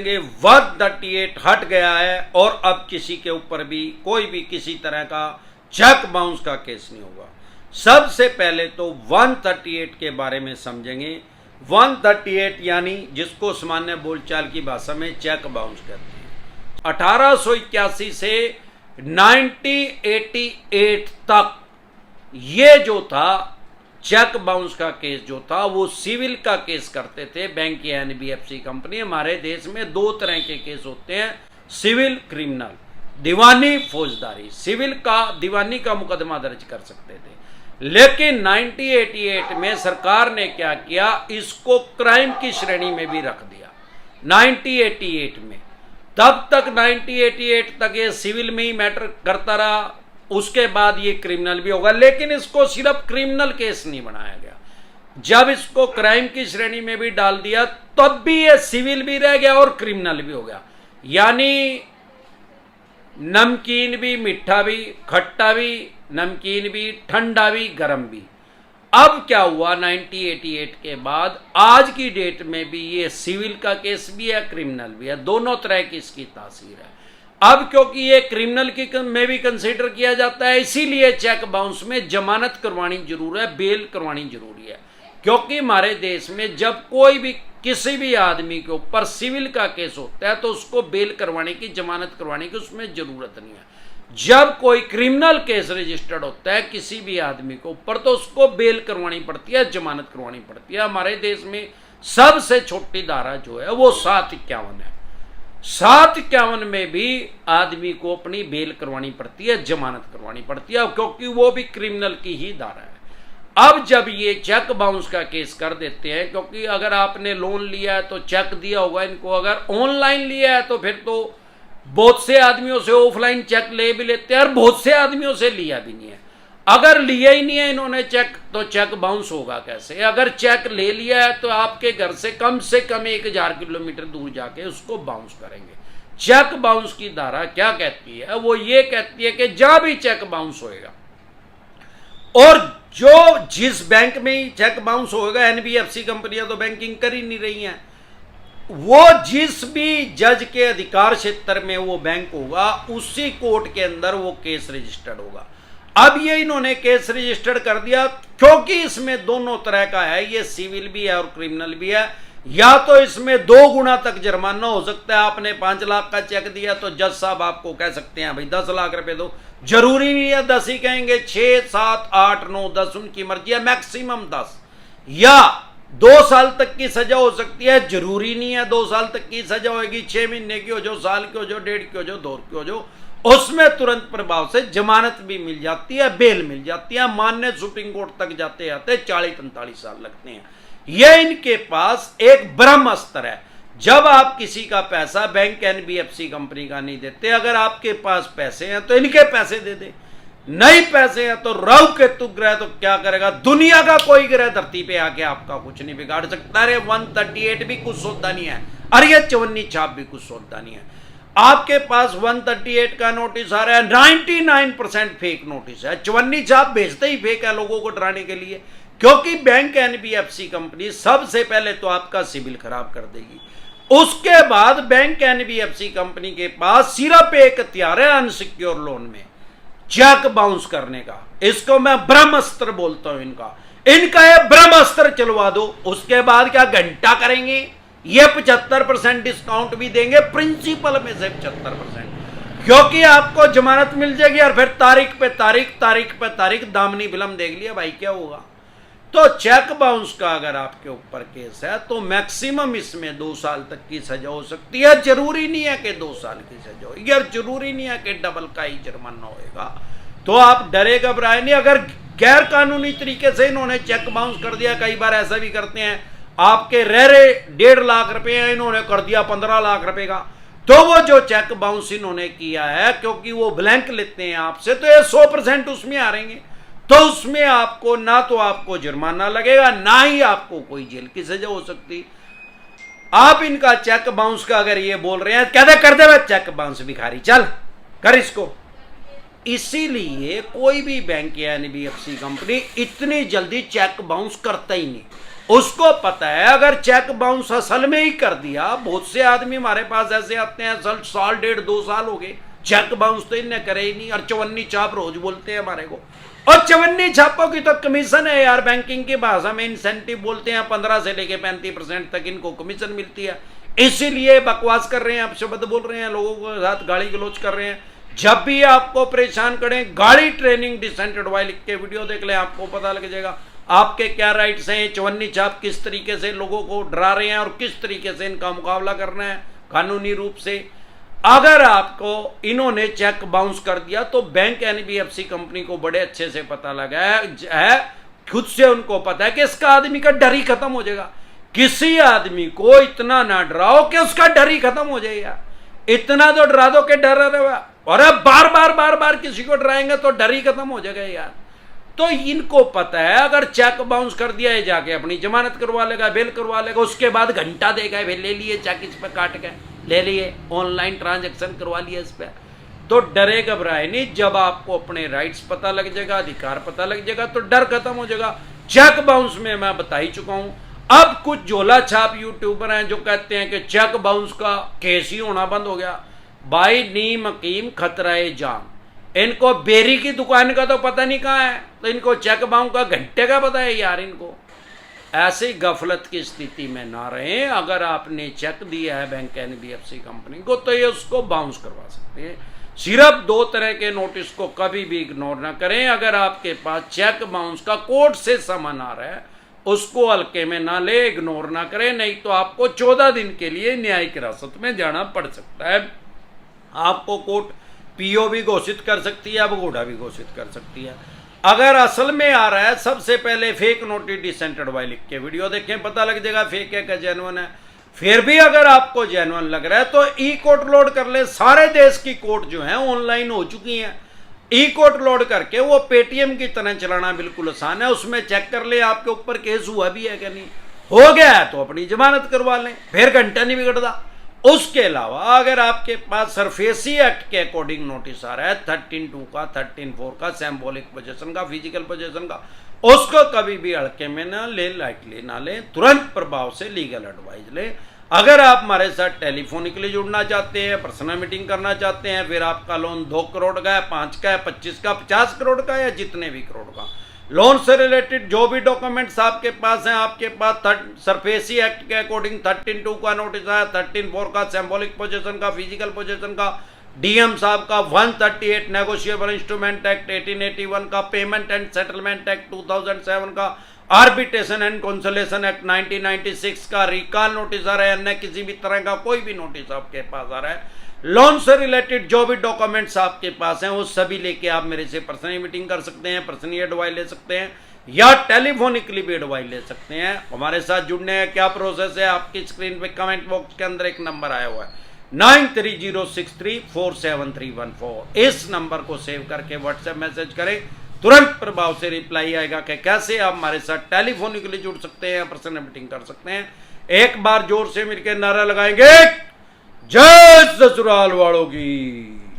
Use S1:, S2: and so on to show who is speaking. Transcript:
S1: 138 हट गया है और अब किसी के ऊपर भी कोई भी किसी तरह का चेक बाउंस का केस नहीं होगा। सबसे पहले तो 138 के बारे में समझेंगे। 138 यानी जिसको सामान्य बोलचाल की भाषा में चेक बाउंस कहते हैं। 1881 से 1988 तक ये जो था चेक बाउंस का केस जो था वो सिविल का केस करते थे बैंक या एनबीएफसी कंपनी। हमारे देश में दो तरह के केस होते हैं, सिविल क्रिमिनल, दीवानी फौजदारी। सिविल का दीवानी का मुकदमा दर्ज कर सकते थे, लेकिन 1988 में सरकार ने क्या किया, इसको क्राइम की श्रेणी में भी रख दिया 1988 में। तब तक 1988 तक ये सिविल में ही मैटर करता रहा, उसके बाद ये क्रिमिनल भी होगा, लेकिन इसको सिर्फ क्रिमिनल केस नहीं बनाया गया। जब इसको क्राइम की श्रेणी में भी डाल दिया तब भी ये सिविल भी रह गया और क्रिमिनल भी हो गया। यानी नमकीन भी, मीठा भी, खट्टा भी, नमकीन भी, ठंडा भी, गर्म भी। अब क्या हुआ 1988 के बाद आज की डेट में भी ये सिविल का केस भी है, क्रिमिनल भी है, दोनों तरह की इसकी तासीर है। अब क्योंकि ये क्रिमिनल की में भी कंसीडर किया जाता है, इसीलिए चेक बाउंस में जमानत करवानी जरूरी है, बेल करवानी जरूरी है। क्योंकि हमारे देश में जब कोई भी किसी भी आदमी के ऊपर सिविल का केस होता है तो उसको बेल करवाने की, जमानत करवाने की उसमें जरूरत नहीं है। जब कोई क्रिमिनल केस रजिस्टर्ड होता है किसी भी आदमी के ऊपर तो उसको बेल करवानी पड़ती है, जमानत करवानी पड़ती है। हमारे देश में सबसे छोटी धारा जो है वो 751 है। 751 में भी आदमी को अपनी बेल करवानी पड़ती है, जमानत करवानी पड़ती है, क्योंकि वो भी क्रिमिनल की ही धारा है। अब जब ये चेक बाउंस का केस कर देते हैं, क्योंकि अगर आपने लोन लिया है तो चेक दिया होगा इनको, अगर ऑनलाइन लिया है तो फिर तो बहुत से आदमियों से ऑफलाइन चेक ले भी लेते हैं और बहुत से आदमियों से लिया भी नहीं है। अगर लिया ही नहीं है इन्होंने चेक तो चेक बाउंस होगा कैसे? अगर चेक ले लिया है तो आपके घर से कम 1000 किलोमीटर दूर जाके उसको बाउंस करेंगे। चेक बाउंस की धारा क्या कहती है? वो ये कहती है कि जहां भी चेक बाउंस होएगा और जो जिस बैंक में ही चेक बाउंस होएगा, एनबीएफसी कंपनियां तो बैंकिंग कर ही नहीं रही हैं, वो जिस भी जज के अधिकार क्षेत्र में वो बैंक होगा उसी कोर्ट के अंदर वो केस रजिस्टर्ड होगा। अब ये इन्होंने केस रजिस्टर्ड कर दिया क्योंकि इसमें दोनों तरह का है, ये सिविल भी है और क्रिमिनल भी है। या तो इसमें 2 गुना तक जुर्माना हो सकता है। आपने 5 लाख का चेक दिया तो जज साहब आपको कह सकते हैं भाई 10 लाख रुपए दो। जरूरी नहीं है 10 ही कहेंगे, 6, 7, 8, 9, 10 उनकी मर्जी है, मैक्सिमम 10। या 2 साल तक की सजा हो सकती है, जरूरी नहीं है 2 साल तक की सजा होगी, 6 महीने की हो जो, साल की हो जो, 1.5 की हो जो, 2 की हो जो, उसमें तुरंत प्रभाव से जमानत भी मिल जाती है, बेल मिल जाती है। मान्य सुप्रीम कोर्ट तक जाते जाते 40-45 साल लगते हैं। यह इनके पास एक ब्रह्मास्त्र है। जब आप किसी का पैसा बैंक एनबीएफसी कंपनी का नहीं देते, अगर आपके पास पैसे हैं तो इनके पैसे दे दे, नहीं पैसे हैं तो राहु केतु ग्रह तो क्या करेगा? दुनिया का कोई ग्रह धरती पे आके आपका कुछ नहीं बिगाड़ सकता। अरे 138 भी कुछ सौदा नहीं है, अरे ये 54 छाप भी कुछ सौदा नहीं है। आपके पास 138 का नोटिस आ रहा है, 99% फेक नोटिस है। 54 छाप भेजते ही फेक है लोगों को डराने के लिए, क्योंकि बैंक एनबीएफसी कंपनी सबसे पहले तो आपका सिविल खराब कर देगी। उसके बाद बैंक एनबीएफसी कंपनी के पास सिर्फ एक हथियार है अनसिक्योर लोन में चेक बाउंस करने का। इसको मैं ब्रह्मास्त्र बोलता हूं। इनका ये ब्रह्मास्त्र चलवा दो, उसके बाद क्या घंटा करेंगे? ये 75% डिस्काउंट भी देंगे, प्रिंसिपल में से 75%, क्योंकि आपको जमानत मिल जाएगी और फिर तारीख पे तारीख दामनी फिल्म देख लिया भाई क्या होगा। तो चेक बाउंस का अगर आपके ऊपर केस है तो मैक्सिमम इसमें 2 साल तक की सजा हो सकती है। जरूरी नहीं है कि 2 साल की सजा हो, यार जरूरी नहीं है कि डबल का ही जुर्माना होएगा। तो आप डरे घबराए नहीं। अगर गैर कानूनी तरीके से इन्होंने चेक बाउंस कर दिया, कई बार ऐसा भी करते हैं, आपके रह 1.5 लाख रुपए हैं, इन्होंने कर दिया 15 लाख रुपए का, तो वो जो चेक बाउंस इन्होंने किया है क्योंकि वो ब्लैंक लेते हैं आपसे, तो ये 100% उसमें आ रहेंगे। तो उसमें आपको ना तो आपको जुर्माना लगेगा, ना ही आपको कोई जेल की सजा हो सकती। आप इनका चेक बाउंस का अगर ये बोल रहे हैं, कहते कर दे चेक बाउंस भिखारी, चल कर इसको। इसीलिए कोई भी बैंक या एनबीएफसी कंपनी इतनी जल्दी चेक बाउंस करता ही नहीं। उसको पता है अगर चेक बाउंस असल में ही कर दिया, बहुत से आदमी हमारे पास ऐसे आते हैं साल 1.5-2 साल हो गए, चेक बाउंस तो इन्हें करे ही नहीं, और चवन्नी छाप रोज बोलते हैं हमारे को, और चवन्नी छापों की तो कमीशन है यार, बैंकिंग की भाषा में इंसेंटिव बोलते हैं, 15 से लेके 35% तक इनको कमीशन मिलती है, इसीलिए बकवास कर रहे हैं, आप शब्द बोल रहे हैं, लोगों के साथ गाली गलौज कर रहे हैं। जब भी आपको परेशान करें, गाड़ी ट्रेनिंग डिसेंट एडवाइस लिख के वीडियो देख ले, आपको पता लग जाएगा आपके क्या राइट्स हैं, चवन्नी छाप किस तरीके से लोगों को डरा रहे हैं और किस तरीके से इनका मुकाबला करना है कानूनी रूप से। अगर आपको इन्होंने चेक बाउंस कर दिया तो बैंक एनबीएफसी कंपनी को बड़े अच्छे से पता लगा है, खुद से उनको पता है कि इसका आदमी का डर ही खत्म हो जाएगा। किसी आदमी को इतना ना डराओ कि उसका डर ही खत्म हो जाएगा, इतना तो डरा दो कि डर रहेगा, और अब बार बार किसी को डराएंगे तो डर ही खत्म हो जाएगा यार। तो इनको पता है अगर चेक बाउंस कर दिया है, जाके अपनी जमानत करवा लेगा, बेल करवा लेगा, उसके बाद घंटा देगा, भाई ले लिए चेक, इस पे काट के ले लिए, ऑनलाइन ट्रांजैक्शन करवा लिया इस पे, तो डरे घबराए नहीं। जब आपको अपने राइट्स पता लग जाएगा, अधिकार पता लग जाएगा, तो डर खत्म हो जाएगा। चेक बाउंस में मैं बता ही चुका हूं। अब कुछ झोला छाप यूट्यूबर हैं जो कहते हैं कि चेक बाउंस का केस ही होना बंद हो गया। भाई नीम हकीम खतराए जान, इनको बेरी की दुकान का तो पता नहीं कहाँ है, तो इनको चेक बाउंस का घंटे का पता है यार। इनको ऐसी गफलत की स्थिति में ना रहे। अगर आपने चेक दिया है बैंक एनबीएफसी कंपनी को तो ये उसको बाउंस करवा सकते हैं। सिर्फ 2 तरह के नोटिस को कभी भी इग्नोर ना करें। अगर आपके पास चेक बाउंस का कोर्ट से समन आ रहा है, उसको हल्के में ना ले, इग्नोर ना करें, नहीं तो आपको 14 दिन के लिए न्यायिक हिरासत में जाना पड़ सकता है। आपको कोर्ट पीओ भी घोषित कर सकती है, भगोड़ा भी घोषित कर सकती है। अगर असल में आ रहा है, सबसे पहले फेक नोटिस डिसेंट एडवाइस लिख के वीडियो देखें, पता लग जाएगा फेक है क्या जेन्युइन है। फिर भी अगर आपको जेन्युइन लग रहा है तो ई कोर्ट लोड कर ले। सारे देश की कोर्ट जो है ऑनलाइन हो चुकी हैं। ई कोर्ट लोड करके वो पेटीएम की तरह चलाना बिल्कुल आसान है। उसमें चेक कर ले आपके ऊपर केस हुआ भी है क्या नहीं, हो गया है तो अपनी जमानत करवा लें, फिर घंटा नहीं बिगड़ता। उसके अलावा अगर आपके पास सरफेसी एक्ट के अकॉर्डिंग नोटिस आ रहा है 13(2) का, 13(4) का, सिंबॉलिक पोजीशन का, फिजिकल पोजीशन का, उसको कभी भी हल्के में ना ले, लाइटली ना ले, तुरंत प्रभाव से लीगल एडवाइस ले। अगर आप हमारे साथ टेलीफोनिकली जुड़ना चाहते हैं, पर्सनल मीटिंग करना चाहते हैं, फिर आपका लोन 2 करोड़ का है, 5 का है, 25 का, 50 करोड़ का, या जितने भी करोड़ का, लोन से रिलेटेड जो भी डॉक्यूमेंट्स आपके पास हैं, आपके पास सरफेसी एक्ट के अकॉर्डिंग 13(2) का नोटिस आया, 13(4) का, सिंबॉलिक पोजीशन का, फिजिकल पोजीशन का, डीएम साहब का 138 नेगोशिएबल इंस्ट्रूमेंट एक्ट 1881 का, पेमेंट एंड सेटलमेंट एक्ट 2007 का, आर्बिट्रेशन एंड कंसोलेशन एक्ट 1996 का, रिकॉल नोटिस आ रहा है, अन्य किसी भी तरह का कोई भी नोटिस आपके पास आ रहा है, लोन से रिलेटेड जो भी डॉक्यूमेंट्स आपके पास हैं वो सभी लेके आप मेरे से पर्सनली मीटिंग कर सकते हैं, पर्सनली एडवाइस ले सकते हैं, या टेलीफोनिकली भी एडवाइस ले सकते हैं। हमारे साथ जुड़ने का क्या प्रोसेस है, आपकी स्क्रीन पे कमेंट बॉक्स के अंदर एक नंबर आया हुआ है 9306347314। इस नंबर को सेव करके व्हाट्सएप मैसेज करें, तुरंत प्रभाव से रिप्लाई आएगा कि कैसे आप हमारे साथ टेलीफोनिकली जुड़ सकते हैं, पर्सनल मीटिंग कर सकते हैं। एक बार जोर से मिलकर नारा लगाएंगे, जय ससुराल वालों की।